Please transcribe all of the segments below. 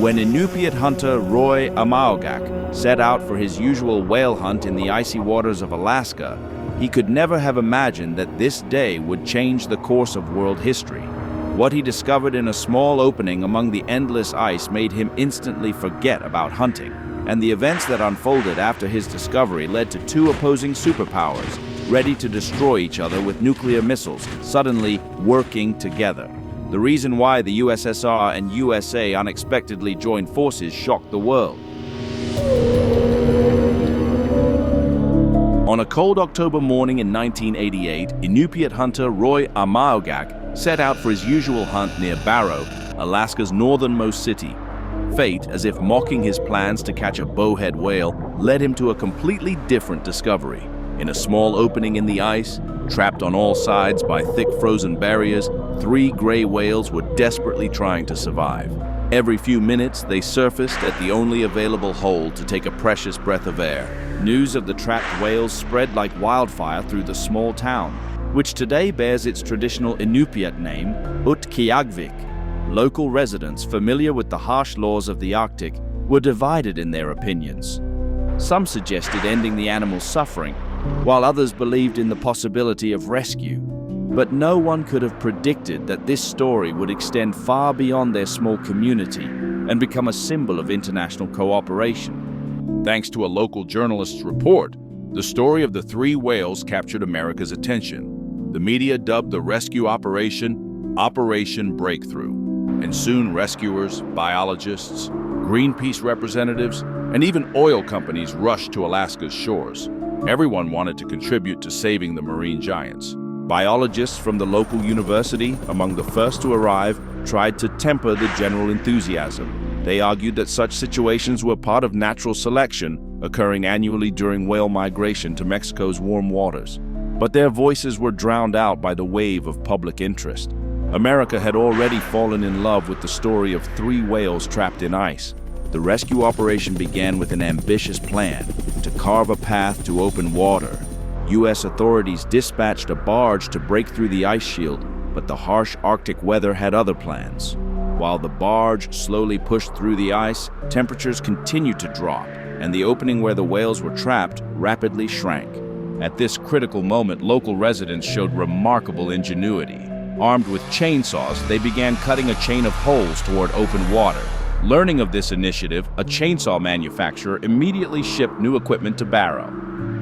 When Inupiat hunter Roy Amaogak set out for his usual whale hunt in the icy waters of Alaska, he could never have imagined that this day would change the course of world history. What he discovered in a small opening among the endless ice made him instantly forget about hunting, and the events that unfolded after his discovery led to two opposing superpowers, ready to destroy each other with nuclear missiles, suddenly working together. The reason why the USSR and USA unexpectedly joined forces shocked the world. On a cold October morning in 1988, Inupiat hunter Roy Amaogak set out for his usual hunt near Barrow, Alaska's northernmost city. Fate, as if mocking his plans to catch a bowhead whale, led him to a completely different discovery. In a small opening in the ice, trapped on all sides by thick frozen barriers, 3 gray whales were desperately trying to survive. Every few minutes, they surfaced at the only available hole to take a precious breath of air. News of the trapped whales spread like wildfire through the small town, which today bears its traditional Inupiat name, Utqiagvik. Local residents, familiar with the harsh laws of the Arctic, were divided in their opinions. Some suggested ending the animals' suffering, while others believed in the possibility of rescue. But no one could have predicted that this story would extend far beyond their small community and become a symbol of international cooperation. Thanks to a local journalist's report, the story of the 3 whales captured America's attention. The media dubbed the rescue operation Operation Breakthrough, and soon rescuers, biologists, Greenpeace representatives, and even oil companies rushed to Alaska's shores. Everyone wanted to contribute to saving the marine giants. Biologists from the local university, among the first to arrive, tried to temper the general enthusiasm. They argued that such situations were part of natural selection, occurring annually during whale migration to Mexico's warm waters. But their voices were drowned out by the wave of public interest. America had already fallen in love with the story of 3 whales trapped in ice. The rescue operation began with an ambitious plan to carve a path to open water. U.S. authorities dispatched a barge to break through the ice shield, but the harsh Arctic weather had other plans. While the barge slowly pushed through the ice, temperatures continued to drop, and the opening where the whales were trapped rapidly shrank. At this critical moment, local residents showed remarkable ingenuity. Armed with chainsaws, they began cutting a chain of holes toward open water. Learning of this initiative, a chainsaw manufacturer immediately shipped new equipment to Barrow.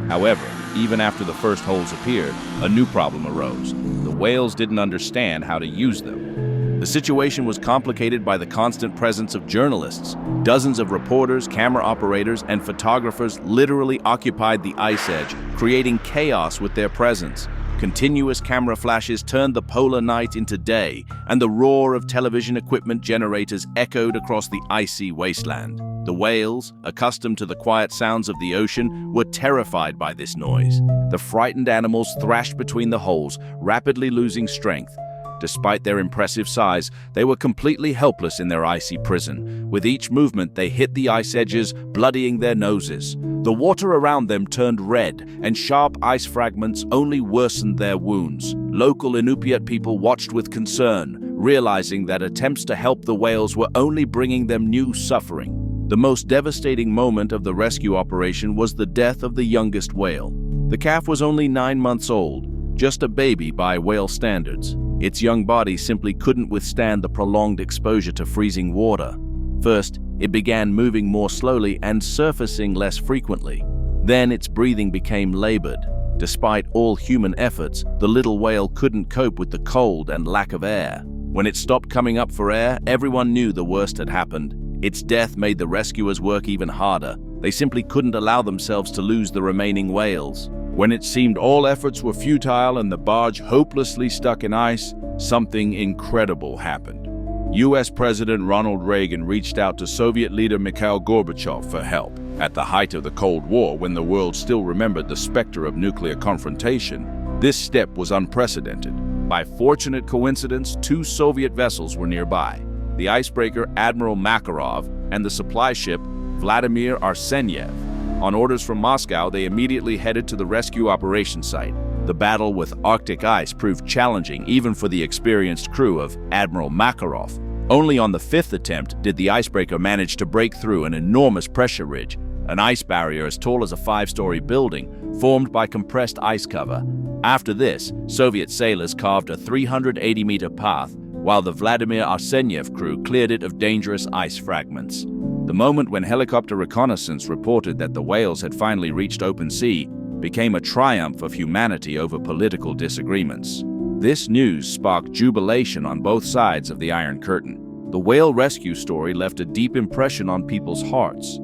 However, even after the first holes appeared, a new problem arose. The whales didn't understand how to use them. The situation was complicated by the constant presence of journalists. Dozens of reporters, camera operators, and photographers literally occupied the ice edge, creating chaos with their presence. Continuous camera flashes turned the polar night into day, and the roar of television equipment generators echoed across the icy wasteland. The whales, accustomed to the quiet sounds of the ocean, were terrified by this noise. The frightened animals thrashed between the holes, rapidly losing strength. Despite their impressive size, they were completely helpless in their icy prison. With each movement, they hit the ice edges, bloodying their noses. The water around them turned red, and sharp ice fragments only worsened their wounds. Local Inupiat people watched with concern, realizing that attempts to help the whales were only bringing them new suffering. The most devastating moment of the rescue operation was the death of the youngest whale. The calf was only 9 months old, just a baby by whale standards. Its young body simply couldn't withstand the prolonged exposure to freezing water. First, it began moving more slowly and surfacing less frequently. Then its breathing became labored. Despite all human efforts, the little whale couldn't cope with the cold and lack of air. When it stopped coming up for air, everyone knew the worst had happened. Its death made the rescuers work even harder. They simply couldn't allow themselves to lose the remaining whales. When it seemed all efforts were futile and the barge hopelessly stuck in ice, something incredible happened. U.S. President Ronald Reagan reached out to Soviet leader Mikhail Gorbachev for help. At the height of the Cold War, when the world still remembered the specter of nuclear confrontation, this step was unprecedented. By fortunate coincidence, 2 Soviet vessels were nearby: the icebreaker Admiral Makarov and the supply ship Vladimir Arsenyev. On orders from Moscow, they immediately headed to the rescue operation site. The battle with Arctic ice proved challenging even for the experienced crew of Admiral Makarov. Only on the fifth attempt did the icebreaker manage to break through an enormous pressure ridge, an ice barrier as tall as a 5-story building, formed by compressed ice cover. After this, Soviet sailors carved a 380-meter path, while the Vladimir Arsenyev crew cleared it of dangerous ice fragments. The moment when helicopter reconnaissance reported that the whales had finally reached open sea became a triumph of humanity over political disagreements. This news sparked jubilation on both sides of the Iron Curtain. The whale rescue story left a deep impression on people's hearts.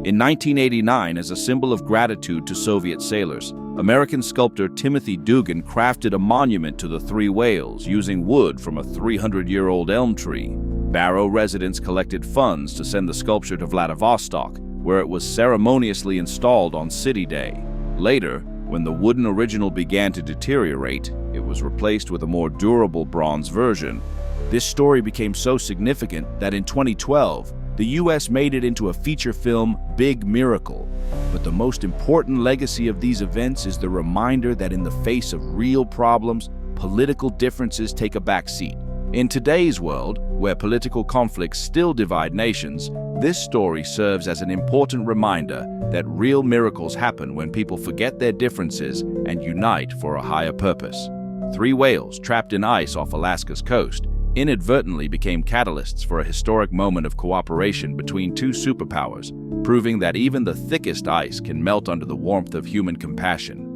In 1989, as a symbol of gratitude to Soviet sailors, American sculptor Timothy Dugan crafted a monument to the 3 whales using wood from a 300-year-old elm tree. Barrow residents collected funds to send the sculpture to Vladivostok, where it was ceremoniously installed on City Day. Later, when the wooden original began to deteriorate, it was replaced with a more durable bronze version. This story became so significant that in 2012, the U.S. made it into a feature film, Big Miracle. But the most important legacy of these events is the reminder that in the face of real problems, political differences take a backseat. In today's world, where political conflicts still divide nations, this story serves as an important reminder that real miracles happen when people forget their differences and unite for a higher purpose. 3 whales trapped in ice off Alaska's coast inadvertently became catalysts for a historic moment of cooperation between 2 superpowers, proving that even the thickest ice can melt under the warmth of human compassion.